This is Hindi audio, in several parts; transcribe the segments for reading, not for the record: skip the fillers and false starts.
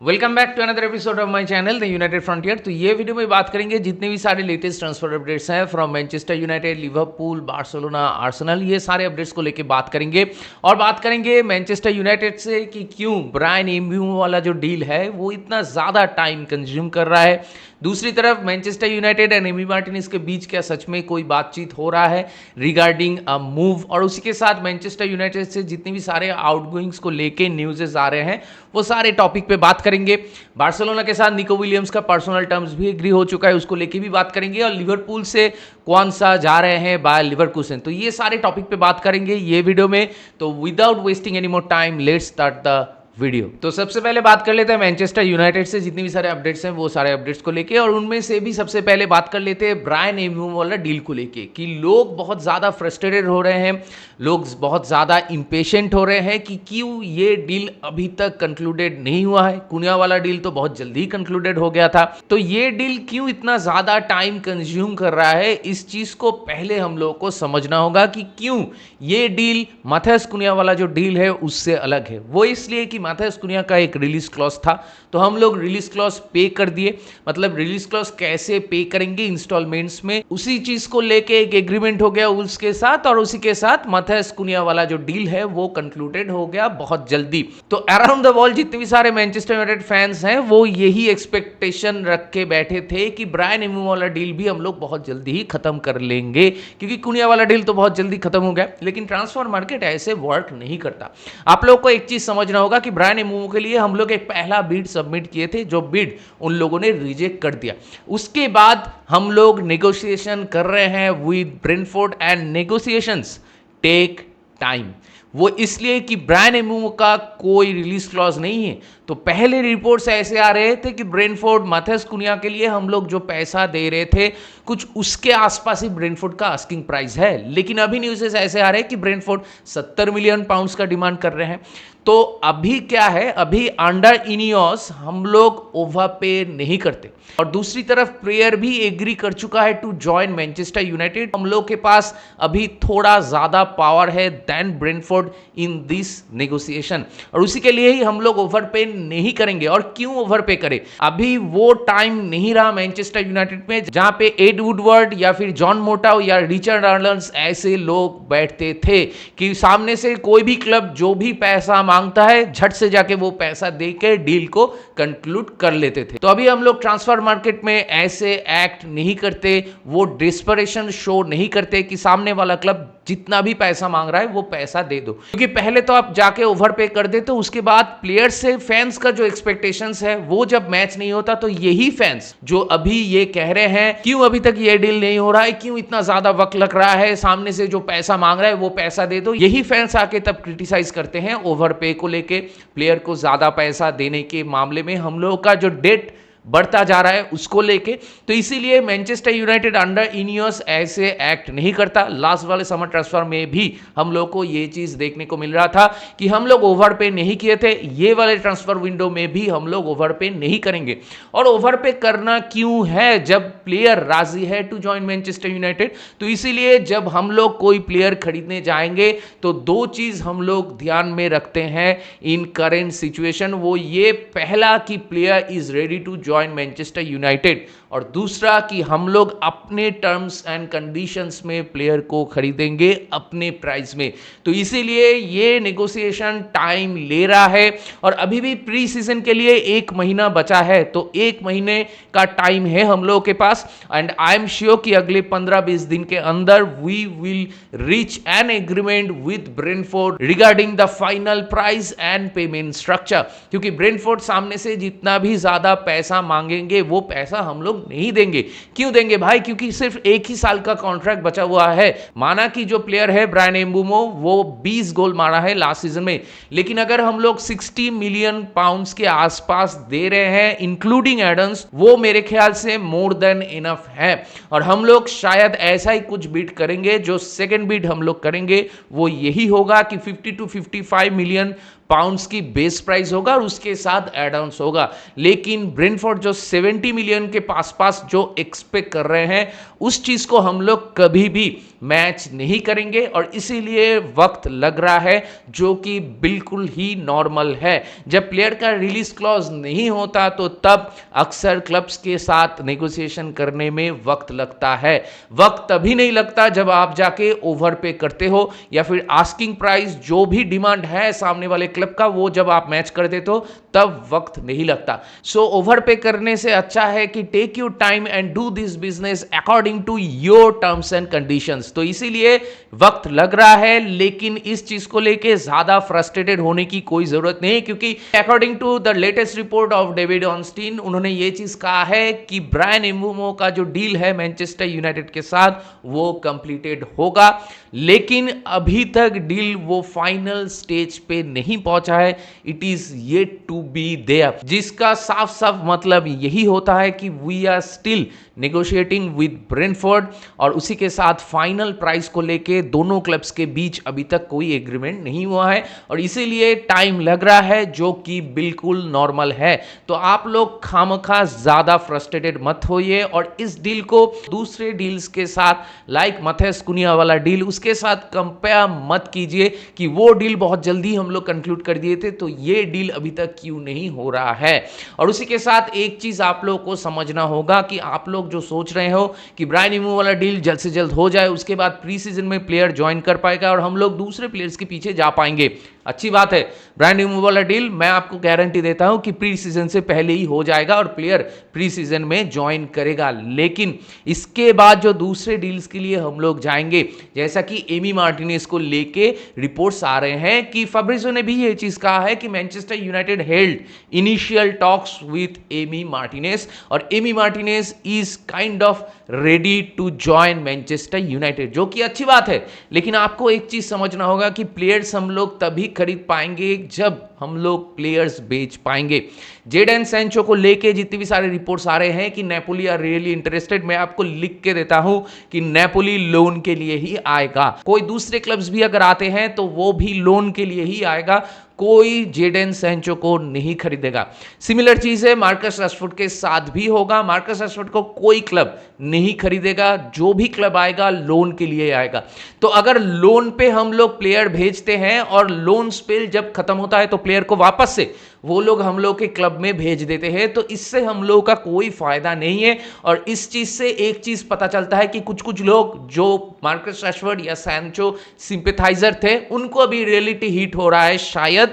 Welcome back to another episode of my channel the United Frontier. तो ये वीडियो में बात करेंगे जितने भी सारे लेटेस्ट ट्रांसफर अपडेट्स हैं from Manchester United, Liverpool, Barcelona, Arsenal, ये सारे अपडेट्स को लेके बात करेंगे। और बात करेंगे मैनचेस्टर यूनाइटेड से कि क्यों ब्रायन एम्ब्यूमो वाला जो डील है वो इतना ज़्यादा टाइम कंज्यूम कर रहा है। दूसरी तरफ Manchester United and Amy Martinez के बीच क्या सच में कोई बातचीत हो रहा है रिगार्डिंग अ मूव, और उसी के साथ मैनचेस्टर यूनाइटेड से जितने भी सारे आउटगोइंग्स को लेके न्यूज़ेस आ रहे हैं वो सारे टॉपिक पे बात करेंगे। बार्सिलोना के साथ निको विलियम्स का पर्सनल टर्म्स भी एग्री हो चुका है, उसको लेके भी बात करेंगे। और लिवरपूल से कौन सा जा रहे हैं बायर लिवरकुसन, तो ये सारे टॉपिक पे बात करेंगे ये वीडियो में। तो without wasting any more time let's start the video. तो सबसे पहले बात कर लेते हैं मैनचेस्टर यूनाइटेड से जितनी भी सारे अपडेट्स हैं वो सारे अपडेट्स को लेके, और उनमें से भी सबसे पहले बात कर लेते हैं ब्रायन एम्ब्यूमो वाला डील को लेके कि लोग बहुत ज़्यादा फ्रस्ट्रेटेड हो रहे हैं, लोग बहुत ज़्यादा इम्पेशेंट हो रहे हैं कि क्यों ये डील अभी तक कंक्लूडेड नहीं हुआ है। कुनिया वाला डील तो बहुत जल्दी कंक्लूडेड हो गया था, तो ये डील क्यों इतना ज़्यादा टाइम कंज्यूम कर रहा है, इस चीज़ को पहले हम लोगों को समझना होगा कि क्यों ये डील माथेस कुनिया वाला जो डील है उससे अलग है। वो इसलिए कि माथेस कुनिया का एक रिलीज क्लॉज था, तो हम लोग रिलीज क्लॉज पे कर दिए। मतलब रिलीज क्लॉज कैसे पे करेंगे इंस्टॉलमेंट्स में, उसी चीज को लेके एक एग्रीमेंट हो गया उसके साथ, और उसी के साथ माथेस कुनिया वाला जो डील है वो कंक्लूडेड हो गया बहुत जल्दी। तो अराउंड द वर्ल्ड जितने भी सारे मैनचेस्टर यूनाइटेड फैंस हैं वो यही एक्सपेक्टेशन रख के बैठे थे कि ब्रायन एम्ब्यूमो वाला डील भी हम लोग बहुत जल्दी ही खत्म कर लेंगे, क्योंकि कुनिया वाला डील तो बहुत जल्दी खत्म हो गया। लेकिन ट्रांसफर मार्केट ऐसे वर्क नहीं करता। आप लोग को एक चीज समझना होगा कि ब्रायन एम्ब्यूमो के लिए हम लोग एक पहला बिड सबमिट किए थे, जो बिड उन लोगों ने रिजेक्ट कर दिया। उसके बाद हम लोग नेगोशिएशन कर रहे हैं with Brentford and negotiations take time. वो इसलिए कि ब्रायन एम्ब्यूमो का कोई रिलीज क्लॉज नहीं है। तो पहले रिपोर्ट्स ऐसे आ रहे थे कि ब्रेंटफोर्ड माथेस कुनिया के लिए हम लोग जो पैसा दे रहे थे कुछ उसके आसपास ही ब्रेंटफोर्ड का आस्किंग प्राइस है। लेकिन अभी न्यूज़ ऐसे आ रहे हैं कि ब्रेंटफोर्ड 70 मिलियन पाउंड्स का डिमांड कर रहे हैं। तो अभी क्या है, अभी अंडर इनियोस हम लोग ओवरपे नहीं करते, और दूसरी तरफ प्लेयर भी एग्री कर चुका है टू जॉइन मैनचेस्टर यूनाइटेड। हम लोग के पास अभी थोड़ा ज्यादा पावर है than Brentford in this negotiation, और उसी के लिए ही हम लोग ओवरपे नहीं करेंगे। और क्यों ओवरपे करें, अभी वो टाइम नहीं रहा मैनचेस्टर यूनाइटेड में जहां पे एड वुडवर्ड या फिर जॉन मोटाव या रिचर्ड अर्नल्ड्स ऐसे लोग बैठते थे कि सामने से कोई भी क्लब जो भी पैसा मांगता है झट से जाके वो पैसा देके डील को कंक्लूड कर लेते थे। तो अभी हम लोग ट्रांसफर मार्केट में ऐसे एक्ट नहीं करते, वो डिस्परेशन शो नहीं करते कि सामने वाला क्लब जितना भी पैसा मांग रहा है वो पैसा दे दो, क्योंकि पहले तो आप जाके ओवरपे कर देते हो, उसके बाद प्लेयर्स से फैंस का जो एक्सपेक्टेशंस है वो जब मैच नहीं होता, तो यही फैंस जो अभी ये कह रहे हैं क्यों अभी तक ये डील नहीं हो रहा है, क्यों इतना ज्यादा वक्त लग रहा है, सामने से जो पैसा मांग रहा है वो पैसा दे दो, यही फैंस आके तब क्रिटिसाइज करते हैं ओवरपे को लेके, प्लेयर को ज्यादा पैसा देने के मामले में हम लोगों का जो डेट बढ़ता जा रहा है उसको लेके। तो इसीलिए मैनचेस्टर यूनाइटेड अंडर इनियोस ऐसे एक्ट नहीं करता। लास्ट वाले समर ट्रांसफर में भी हम लोग को ये चीज देखने को मिल रहा था कि हम लोग ओवरपे नहीं किए थे। ये वाले ट्रांसफर विंडो में भी हम लोग ओवरपे नहीं करेंगे। और ओवरपे करना क्यों है जब प्लेयर राजी है टू जॉइन मैनचेस्टर यूनाइटेड, तो इसीलिए जब हम लोग कोई प्लेयर खरीदने जाएंगे तो दो चीज हम लोग ध्यान में रखते हैं इन करेंट सिचुएशन। वो ये पहला कि player is ready to join Manchester United, और दूसरा कि हम लोग अपने टर्म्स एंड कंडीशंस में प्लेयर को खरीदेंगे अपने प्राइस में। तो इसीलिए ये नेगोशिएशन टाइम ले रहा है, और अभी भी प्री सीजन के लिए 1 महीना बचा है, तो 1 महीने का टाइम है हम लोगों के पास। एंड आई एम श्योर कि अगले 15-20 दिन के अंदर we will reach an agreement with Brentford regarding the final price and payment structure, क्योंकि ब्रेंटफोर्ड सामने से जितना भी ज्यादा पैसा मांगेंगे वो पैसा हम लोग नहीं देंगे। क्यों देंगे भाई, क्योंकि सिर्फ 1 ही साल का कॉन्ट्रैक्ट बचा हुआ है। माना कि जो प्लेयर है ब्रायन एम्ब्यूमो वो 20 गोल मारा है लास्ट सीजन में, लेकिन अगर हम लोग 60 मिलियन पाउंड्स के आसपास दे रहे हैं इंक्लूडिंग एडम्स, वो मेरे ख्याल से मोर देन इनफ है। और हम लोग शायद ऐसा ही कुछ बिड करेंगे, जो सेकंड बिड हम लोग करेंगे वो यही होगा कि 50 to 55 मिलियन पाउंड्स की बेस प्राइस होगा और उसके साथ एड ऑन्स होगा। लेकिन ब्रेंटफोर्ड जो 70 मिलियन के पास जो एक्सपेक्ट कर रहे हैं उस चीज को हम लोग कभी भी मैच नहीं करेंगे और इसीलिए वक्त लग रहा है, जो कि बिल्कुल ही नॉर्मल है। जब प्लेयर का रिलीज क्लॉज नहीं होता तो तब अक्सर क्लब्स के साथ नेगोशिएशन करने में वक्त लगता है। वक्त तभी नहीं लगता जब आप जाके ओवर पे करते हो या फिर आस्किंग प्राइस जो भी डिमांड है सामने वाले क्लब का वो जब आप मैच कर देते हो तब वक्त नहीं लगता। सो ओवर पे करने से अच्छा है कि take your time and do this business according to your terms and conditions. तो इसीलिए वक्त लग रहा है, लेकिन इस चीज को लेके ज्यादा फ्रस्ट्रेटेड होने की कोई जरूरत नहीं, क्योंकि according to the latest report of David Ornstein उन्होंने ये चीज कहा है कि ब्रायन एम्बुमो का जो डील है मैनचेस्टर यूनाइटेड के साथ वो कंप्लीटेड होगा, लेकिन अभी तक डील वो फाइनल स्टेज पे नहीं पहुंचा है। It is yet to be there, जिसका साफ साफ मतलब यही होता है कि we are still negotiating with Brentford और उसी के साथ फाइनल प्राइस को लेके दोनों क्लब्स के बीच अभी तक कोई एग्रीमेंट नहीं हुआ है और इसीलिए टाइम लग रहा है, जो कि बिल्कुल नॉर्मल है। तो आप लोग खामखा ज्यादा फ्रस्ट्रेटेड मत होइए और इस डील को दूसरे डील्स के साथ लाइक मैथ्यूस कुनिया वाला डील उसके साथ कंपेयर मत कीजिए कि वो डील बहुत जल्दी हम लोग कंक्लूड कर दिए थे तो ये डील अभी तक क्यों नहीं हो रहा है। और उसी के साथ एक चीज आप लोग को समझना होगा कि आप लोग जो सोच रहे हो कि ब्रायन एम्बुमो वाला डील जल्द से जल्द हो जाए, उसके बाद प्री सीजन में प्लेयर ज्वाइन कर पाएगा और हम लोग दूसरे प्लेयर्स के पीछे जा पाएंगे, अच्छी बात है। ब्रायन एम्बुमो वाला डील मैं आपको गारंटी देता हूं कि प्री सीजन से पहले ही हो जाएगा और प्लेयर प्री सीजन में ज्वाइन करेगा। लेकिन इसके बाद जो दूसरे डील्स के लिए हम लोग जाएंगे, जैसा कि एमी मार्टिनेज को लेके रिपोर्ट्स आ रहे हैं कि फैब्रिज़ो ने भी ये चीज कहा है कि Manchester United held initial talks with Emi Martinez और Emi Martinez is kind of ready to join Manchester United, जो कि अच्छी बात है। लेकिन आपको एक चीज समझना होगा कि प्लेयर्स हम लोग तभी खरीद पाएंगे जब हम लोग प्लेयर्स बेच पाएंगे। जेडन सैंचो को लेके जितनी भी सारे रिपोर्ट्स आ रहे हैं कि नेपोली आर रियली इंटरेस्टेड, मैं आपको लिख के देता हूं कि नेपोली लोन के लिए ही आएगा। कोई दूसरे क्लब्स भी अगर आते हैं तो वो भी लोन के लिए ही आएगा, कोई जेडन सैंचो को नहीं खरीदेगा। सिमिलर चीज है मार्कस रैशफोर्ड के साथ भी होगा। मार्कस रैशफोर्ड को कोई क्लब नहीं खरीदेगा, जो भी क्लब आएगा लोन के लिए आएगा। तो अगर लोन पे हम लोग प्लेयर भेजते हैं और लोन स्पेल जब खत्म होता है तो प्लेयर को वापस से वो लोग हम लोग के क्लब में भेज देते हैं, तो इससे हम लोग का कोई फायदा नहीं है। और इस चीज से एक चीज पता चलता है कि कुछ कुछ लोग जो मार्कस रैशफोर्ड या सैंचो सिंपैथाइजर थे उनको अभी रियलिटी हिट हो रहा है शायद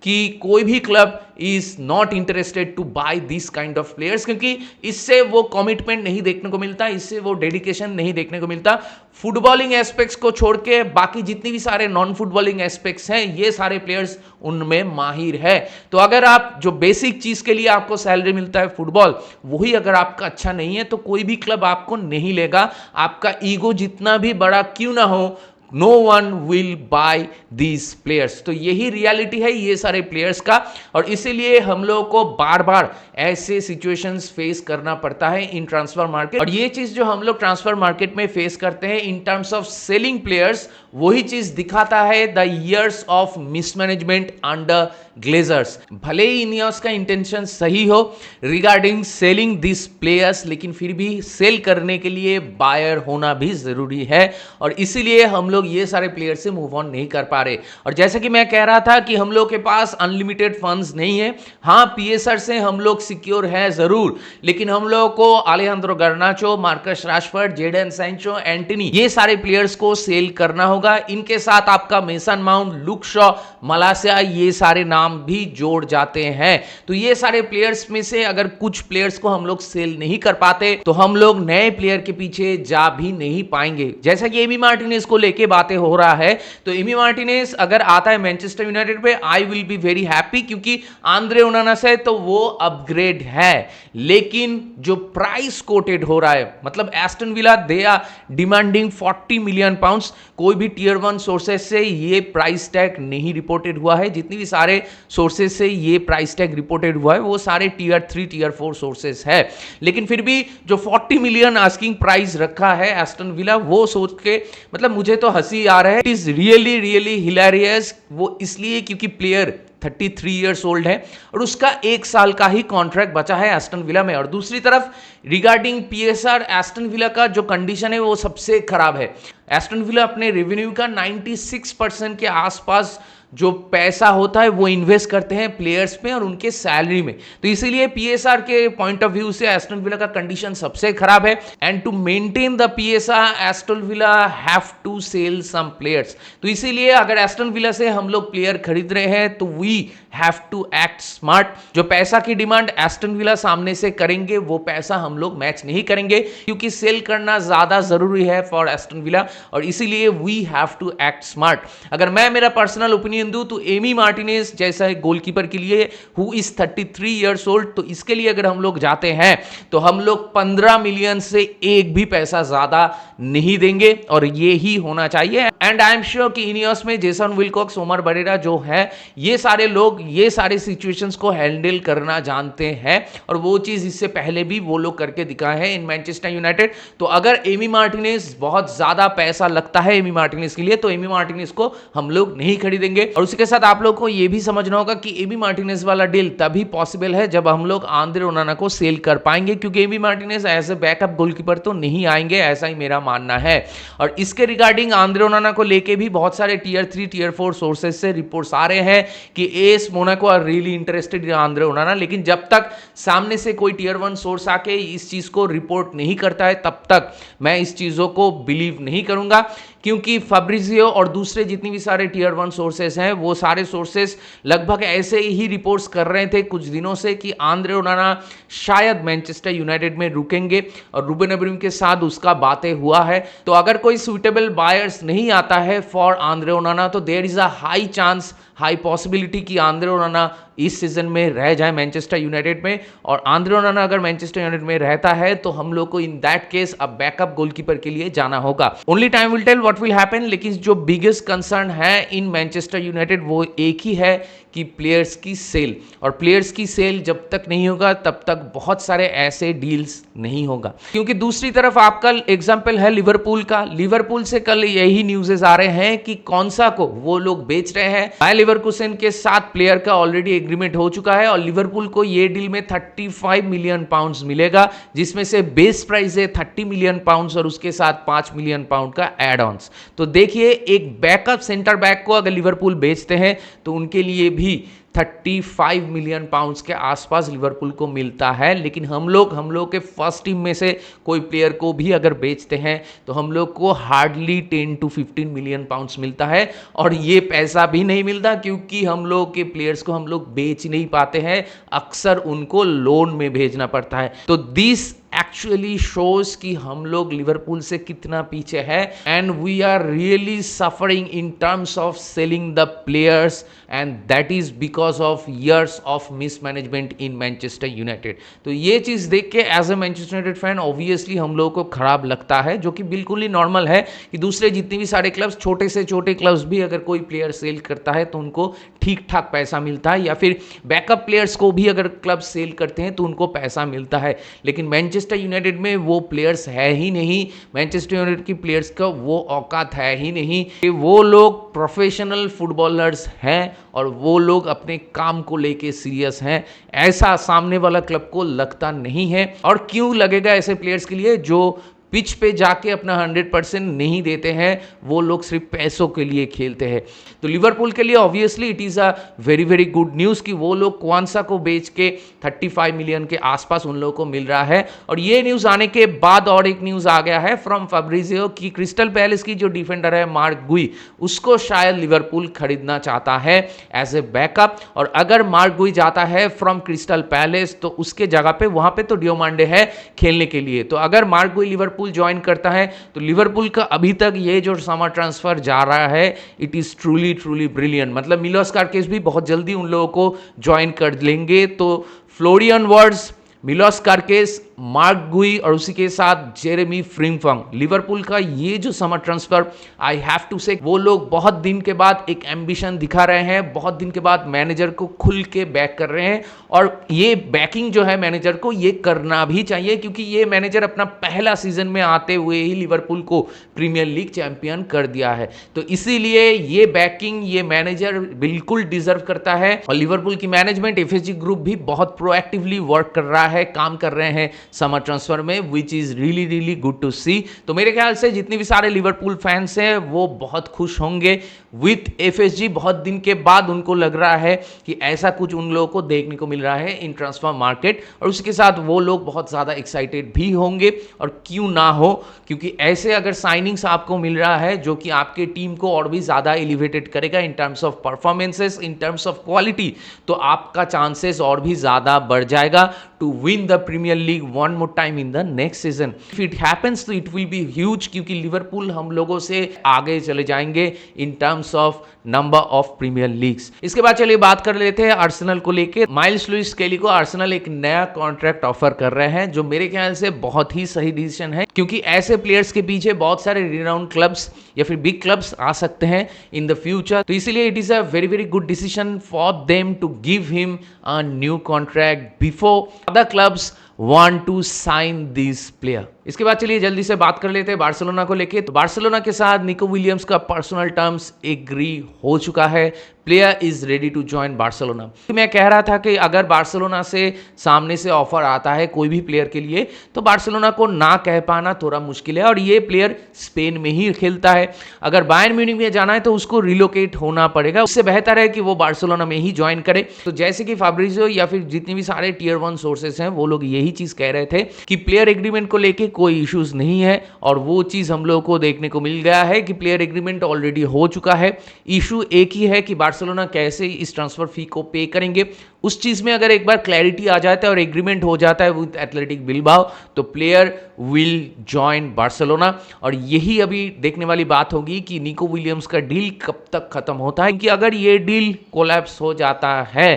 कि कोई भी club is not interested to buy this kind of players, क्योंकि इससे वो कमिटमेंट नहीं देखने को मिलता, इससे वो डेडिकेशन नहीं देखने को मिलता। फुटबॉलिंग एस्पेक्ट्स को छोड़ के बाकी जितनी भी सारे नॉन फुटबॉलिंग एस्पेक्ट्स हैं ये सारे प्लेयर्स उनमें माहिर है। तो अगर आप जो बेसिक चीज के लिए आपको सैलरी मिलता है फुटबॉल, वही अगर आपका अच्छा नहीं है तो कोई भी क्लब आपको नहीं लेगा, आपका ईगो जितना भी बड़ा क्यों ना हो, no one will buy these players. तो यही रियलिटी है ये सारे प्लेयर्स का और इसीलिए हम लोगों को बार बार ऐसे सिचुएशंस फेस करना पड़ता है इन ट्रांसफर मार्केट। और ये चीज जो हम लोग ट्रांसफर मार्केट में फेस करते हैं इन टर्म्स ऑफ सेलिंग प्लेयर्स, वही चीज दिखाता है the years of mismanagement under Glazers. भले ही इनियोस का इंटेंशन सही हो रिगार्डिंग सेलिंग दिस प्लेयर्स, लेकिन फिर भी सेल करने के लिए बायर होना भी जरूरी है और इसीलिए हम लोग ये सारे प्लेयर से मूव ऑन नहीं कर पा रहे। और जैसा कि मैं कह रहा था कि हम लोग के पास अनलिमिटेड फंड्स नहीं है। हाँ, पीएसआर से हम लोग सिक्योर है जरूर, लेकिन हम लोगों को Alejandro Garnacho, Marcus Rashford, Jadon Sancho, Antony, ये सारे प्लेयर्स को सेल करना होगा। इनके साथ आपका मेसन माउंट, लुक शॉ, मलासिया, ये सारे नाम भी जोड़ जाते हैं। तो ये सारे प्लेयर्स में से अगर कुछ प्लेयर्स को हम लोग सेल नहीं कर पाते तो हम लोग नए प्लेयर के पीछे जा भी नहीं पाएंगे। जैसा कि एमी मार्टिनेज को लेके बातें हो रहा है, तो एमी मार्टिनेज अगर आता है मैनचेस्टर यूनाइटेड पे, I will be very happy, क्योंकि आंद्रे ओनाना से तो वो अपग्रेड है। लेकिन जो प्राइस कोटेड हो रहा है, मतलब Aston Villa they are demanding 40 million pounds. कोई भी टियर 1 सोर्सेस से ये प्राइस टैग नहीं रिपोर्टेड हुआ है। जितनी भी सारे सोर्सेस से ये प्राइस टैग रिपोर्टेड हुआ है वो सारे टियर 3 टियर 4 सोर्सेस है। लेकिन फिर भी जो 40 मिलियन आस्किंग प्राइस रखा है एस्टन विला, वो सोच के मतलब मुझे तो हंसी आ रहा है। It is really really hilarious. वो इसलिए क्योंकि प्लेयर 33 ईयर्स ओल्ड है और उसका 1 साल का ही कॉन्ट्रैक्ट बचा है एस्टन विला में। और दूसरी तरफ रिगार्डिंग पीएसआर, एस्टन विला का जो कंडीशन है वो सबसे खराब है। एस्टन विला अपने रेवेन्यू का 96% के आसपास जो पैसा होता है वो इन्वेस्ट करते हैं प्लेयर्स में और उनके सैलरी में। तो इसीलिए पीएसआर के पॉइंट ऑफ व्यू से एस्टन विला का कंडीशन सबसे खराब है। And to maintain the PSR Aston Villa have to sell some players. तो इसीलिए अगर एस्टन विला से हम लोग प्लेयर खरीद रहे हैं तो we have to act smart. जो पैसा की डिमांड एस्टन विला सामने से करेंगे वो पैसा हम लोग मैच नहीं करेंगे, क्योंकि सेल करना ज्यादा जरूरी है फॉर एस्टन विला, और इसीलिए we have to act smart. अगर मैं मेरा पर्सनल ओपिनियन दूं तो एमी मार्टिनेज जैसा है गोलकीपर के लिए, हु इज 33 ईयर्स ओल्ड, तो इसके लिए अगर हम लोग जाते हैं तो हम लोग 15 मिलियन से एक भी पैसा ज्यादा नहीं देंगे, और ये ही होना चाहिए। एंड आई एम श्योर कि इनियस में जेसन विलकॉक्स, ओमर बरेरा जो है, ये सारे लोग ये सारे सिचुएशंस को हैंडल करना जानते हैं, और वो चीज इससे पहले भी वो लोग करके दिखाए हैं इन मैनचेस्टर यूनाइटेड। तो अगर एमी मार्टिनेज, बहुत ज्यादा पैसा लगता है एमी मार्टिनेज के लिए, तो एमी मार्टिनेज को हम लोग नहीं खरीदेंगे। और उसी के साथ आप लोग को ये भी समझना होगा कि एमी मार्टिनेज वाला डील तभी पॉसिबल है जब हम लोग आंद्रे ओनाना को सेल कर पाएंगे, क्योंकि Emi Martinez as a backup goalkeeper तो नहीं आएंगे, ऐसा ही मेरा मानना है। और इसके रिगार्डिंग आंद्रे ओनाना को लेके भी बहुत सारे टियर 3 टियर 4 सोर्सेज से रिपोर्ट्स आ रहे हैं कि AS Monaco are really interested in Andre Onana. लेकिन जब तक सामने से कोई टियर 1 सोर्स आके इस चीज को रिपोर्ट नहीं करता है तब तक मैं इस चीजों को बिलीव नहीं करूंगा, क्योंकि फैब्रिजियो और दूसरे जितनी भी सारे टियर 1 सोर्सेस हैं वो सारे सोर्सेस लगभग ऐसे ही रिपोर्ट्स कर रहे थे कुछ दिनों से कि आंद्रे ओनाना शायद मैनचेस्टर यूनाइटेड में रुकेंगे, और रूबेन अमोरिम के साथ उसका बातें हुआ है। तो अगर कोई सुइटेबल बायर्स नहीं आता है फॉर आंद्रे ओनाना तो there is a high chance, high possibility कि आंद्रे ओनाना इस सीजन में रह जाए मैनचेस्टर यूनाइटेड में। और आंद्रे ओनाना अगर मैनचेस्टर यूनाइटेड में रहता है तो हम लोग को इन दैट केस अब बैकअप गोलकीपर के लिए जाना होगा। Only time will tell what will happen. लेकिन जो बिगेस्ट कंसर्न है इन मैनचेस्टर यूनाइटेड वो एक ही है कि प्लेयर्स की सेल, और प्लेयर्स की सेल जब तक नहीं होगा तब तक बहुत सारे ऐसे डील्स नहीं होगा। क्योंकि दूसरी तरफ आपका एग्जांपल है लिवरपूल का। लिवरपूल से कल यही न्यूज़ेस आ रहे हैं कि कौनसा को वो लोग बेच रहे हैं। बायर लेवरकुसेन के साथ प्लेयर का ऑलरेडी एग्रीमेंट हो चुका है, और लिवरपूल को ये डील में 35 मिलियन पाउंड्स मिलेगा, जिसमें से बेस प्राइस है 30 मिलियन पाउंड्स और उसके साथ 5 मिलियन पाउंड का एड ऑन्स। तो देखिए, एक बैकअप सेंटर बैक को अगर लिवरपूल बेचते हैं तो उनके लिए भी 35 मिलियन पाउंड्स के आसपास लिवरपूल को मिलता है। लेकिन हम लोग के फर्स्ट टीम में से कोई प्लेयर को भी अगर बेचते हैं तो हम लोग को हार्डली 10 to 15 मिलियन पाउंड्स मिलता है, और ये पैसा भी नहीं मिलता क्योंकि हम लोग के प्लेयर्स को हम लोग बेच नहीं पाते हैं, अक्सर उनको लोन में भेजना पड़ता है। तो दिस एक्चुअली शोज कि हम लोग लिवरपूल से कितना पीछे है, and we are really suffering in terms of selling the players, and that is because of years of mismanagement in Manchester United. तो ये चीज देख के as a Manchester United fan obviously हम लोगों को खराब लगता है, जो कि बिल्कुल ही नॉर्मल है कि दूसरे जितने भी सारे क्लब्स, छोटे से छोटे क्लब्स भी अगर कोई प्लेयर सेल करता है तो उनको ठीक ठाक पैसा मिलता है, या फिर बैकअप प्लेयर्स को भी अगर क्लब सेल करते हैं तो उनको पैसा मिलता है। लेकिन मैनचेस्टर यूनाइटेड में वो प्लेयर्स है ही नहीं, मैनचेस्टर यूनाइटेड की प्लेयर्स का वो औकात है ही नहीं कि वो लोग प्रोफेशनल फुटबॉलर्स हैं और वो लोग अपने काम को लेके सीरियस हैं। ऐसा सामने वाला क्लब को लगता नहीं है, और क्यों लगेगा ऐसे प्लेयर्स के लिए जो पिच पे जाके अपना 100% नहीं देते हैं, वो लोग सिर्फ पैसों के लिए खेलते हैं। तो लिवरपूल के लिए obviously it is a very very good news कि वो लोग क्वांसा को बेच के 35 मिलियन के आसपास उन लोगों को मिल रहा है। और ये न्यूज़ आने के बाद और एक न्यूज़ आ गया है फ्रॉम फैब्रिजियो कि क्रिस्टल पैलेस की जो डिफेंडर है मार्क गुई, उसको शायद लिवरपूल खरीदना चाहता है एज ए बैकअप। और अगर मार्क गुई जाता है फ्रॉम क्रिस्टल पैलेस तो उसके जगह पे वहां पे तो डियोमांडे है खेलने के लिए। तो अगर मार्क गुई लिवरपूल ज्वाइन करता है तो लिवरपूल का अभी तक ये जो समर ट्रांसफर जा रहा है, it is truly truly brilliant. मतलब मिलोस कार्केस भी बहुत जल्दी उन लोगों को ज्वाइन कर लेंगे। तो फ्लोरियन वर्ड्स, मिलोस कार्केस, मार्क गुई और उसी के साथ जेरेमी फ्रिम्पंग। लिवरपूल का ये जो summer transfer, I have to say, वो लोग बहुत दिन के बाद एक एम्बिशन दिखा रहे हैं, बहुत दिन के बाद मैनेजर को खुल के बैक कर रहे हैं। और ये बैकिंग जो है मैनेजर को ये करना भी चाहिए, क्योंकि ये मैनेजर अपना पहला सीजन में आते हुए ही लिवरपूल को प्रीमियर लीग चैंपियन कर दिया है। तो इसीलिए ये बैकिंग ये मैनेजर बिल्कुल डिजर्व करता है। और लिवरपूल की मैनेजमेंट, एफएसजी ग्रुप भी बहुत प्रोएक्टिवली वर्क कर रहा है, काम कर रहे हैं समर ट्रांसफर में, which is really really good to see. तो मेरे ख्याल से जितने भी सारे लिवरपूल फैंस हैं वो बहुत खुश होंगे विथ एफएसजी। बहुत दिन के बाद उनको लग रहा है कि ऐसा कुछ उन लोगों को देखने को मिल रहा है इन ट्रांसफर मार्केट, और उसके साथ वो लोग बहुत ज़्यादा एक्साइटेड भी होंगे। और क्यों ना हो, क्योंकि ऐसे अगर साइनिंग्स आपको मिल रहा है जो कि आपके टीम को और भी ज़्यादा एलिवेटेड करेगा in terms of performances, in terms of quality, तो आपका चांसेस और भी ज़्यादा बढ़ जाएगा to win the Premier League one more time in the next season. If it happens तो इट विल बी ह्यूज, क्योंकि लिवरपूल हम लोगों से आगे चले जाएंगे in terms of number of Premier Leagues. इसके बाद चलिए बात कर लेते हैं आर्सेनल को लेके। माइल्स लुइस स्केली को आर्सेनल एक नया कॉन्ट्रैक्ट ऑफर कर रहे हैं, जो मेरे ख्याल से बहुत ही सही डिसीजन है, क्योंकि ऐसे प्लेयर्स के पीछे बहुत सारे रिनाउंड क्लब्स या फिर बिग क्लब्स आ सकते हैं इन द फ्यूचर। तो इसीलिए it is a very very good decision for them to give him a new contract before other clubs want to sign this player। इसके बाद चलिए जल्दी से बात कर लेते हैं बार्सिलोना को लेके। तो बार्सिलोना के साथ निको विलियम्स का पर्सनल टर्म्स एग्री हो चुका है, player is ready to join Barcelona. मैं कह रहा था कि अगर बार्सिलोना से सामने से ऑफर आता है कोई भी प्लेयर के लिए, तो बार्सिलोना को ना कह पाना थोड़ा मुश्किल है, और ये प्लेयर स्पेन में ही खेलता है। अगर बायर्न म्यूनिख में जाना है तो उसको रिलोकेट होना पड़ेगा, उससे बेहतर है कि वो बार्सिलोना में ही ज्वाइन करे। तो जैसे कि फाब्रिजियो या फिर जितने भी सारे टियर 1 सोर्सेस हैं वो लोग यही चीज कह रहे थे कि प्लेयर एग्रीमेंट को लेके कोई इश्यूज नहीं है, और वो चीज हम लोगों को देखने को मिल गया है कि प्लेयर एग्रीमेंट ऑलरेडी हो चुका है। इशू एक ही है कि बार्सिलोना कैसे इस ट्रांसफर फी को पे करेंगे। उस चीज में अगर एक बार क्लैरिटी आ जाता है और एग्रीमेंट हो जाता है विद एथलेटिक बिलबाओ, तो प्लेयर विल जॉइन बार्सिलोना। और यही अभी देखने वाली बात होगी कि निको विलियम्स का डील कब तक खत्म होता है, क्योंकि अगर ये डील कोलैप्स हो जाता है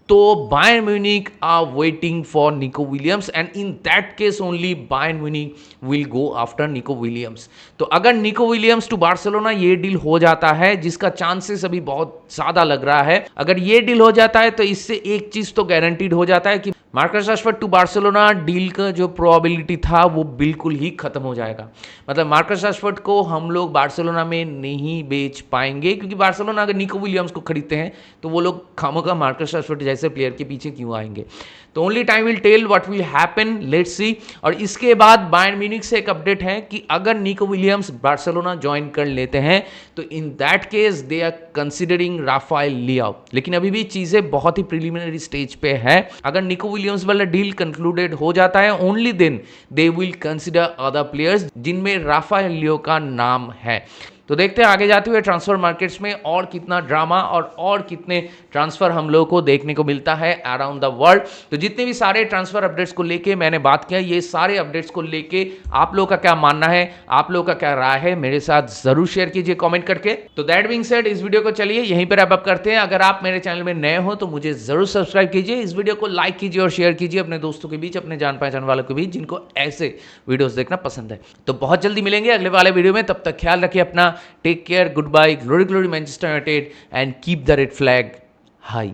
तो Bayern Munich are waiting for Nico Williams, and in that case only Bayern Munich will go after Nico Williams. तो अगर निको विलियम्स टू बार्सिलोना ये डील हो जाता है, जिसका चांसेस अभी बहुत ज्यादा लग रहा है, अगर ये डील हो जाता है तो इससे एक चीज तो गारंटीड हो जाता है कि Marcus Rashford to Barcelona deal का जो प्रोबेबिलिटी था वो बिल्कुल ही खत्म हो जाएगा। मतलब मार्कस राशफोर्ड को हम लोग बार्सिलोना में नहीं बेच पाएंगे, क्योंकि बार्सिलोना अगर निको विलियम्स को खरीदते हैं तो वो लोग खामोखा मार्कस राशफोर्ड जैसे प्लेयर के पीछे क्यों आएंगे। तो only time will tell what will happen, let's see. और इसके बाद बायर्न म्यूनिख से एक अपडेट है कि अगर निको विलियम्स बार्सिलोना ज्वाइन कर लेते हैं तो in that case they are considering Rafael Leao. लेकिन अभी भी चीजें बहुत ही प्रिलिमिनरी स्टेज पे है। अगर निको विलियम्स वाला डील कंक्लूडेड हो जाता है, only then they will consider other players, जिनमें राफाएल लियाओ का नाम है। तो देखते हैं आगे जाते हुए ट्रांसफर मार्केट्स में और कितना ड्रामा और कितने ट्रांसफर हम लोगों को देखने को मिलता है अराउंड द वर्ल्ड। तो जितने भी सारे ट्रांसफर अपडेट्स को लेके मैंने बात किया, ये सारे अपडेट्स को लेके आप लोगों का क्या मानना है, आप लोगों का क्या राय है, मेरे साथ जरूर शेयर कीजिए कमेंट करके। तो दैट बीइंग सेड, इस वीडियो को चलिए यहीं पर अप करते हैं। अगर आप मेरे चैनल में नए हो तो मुझे जरूर सब्सक्राइब कीजिए, इस वीडियो को लाइक कीजिए और शेयर कीजिए अपने दोस्तों के बीच, अपने जान पहचान वालों के बीच जिनको ऐसे वीडियोस देखना पसंद है। तो बहुत जल्दी मिलेंगे अगले वाले वीडियो में, तब तक ख्याल रखिए अपना, take care, goodbye, glory glory Manchester United, and keep the red flag high।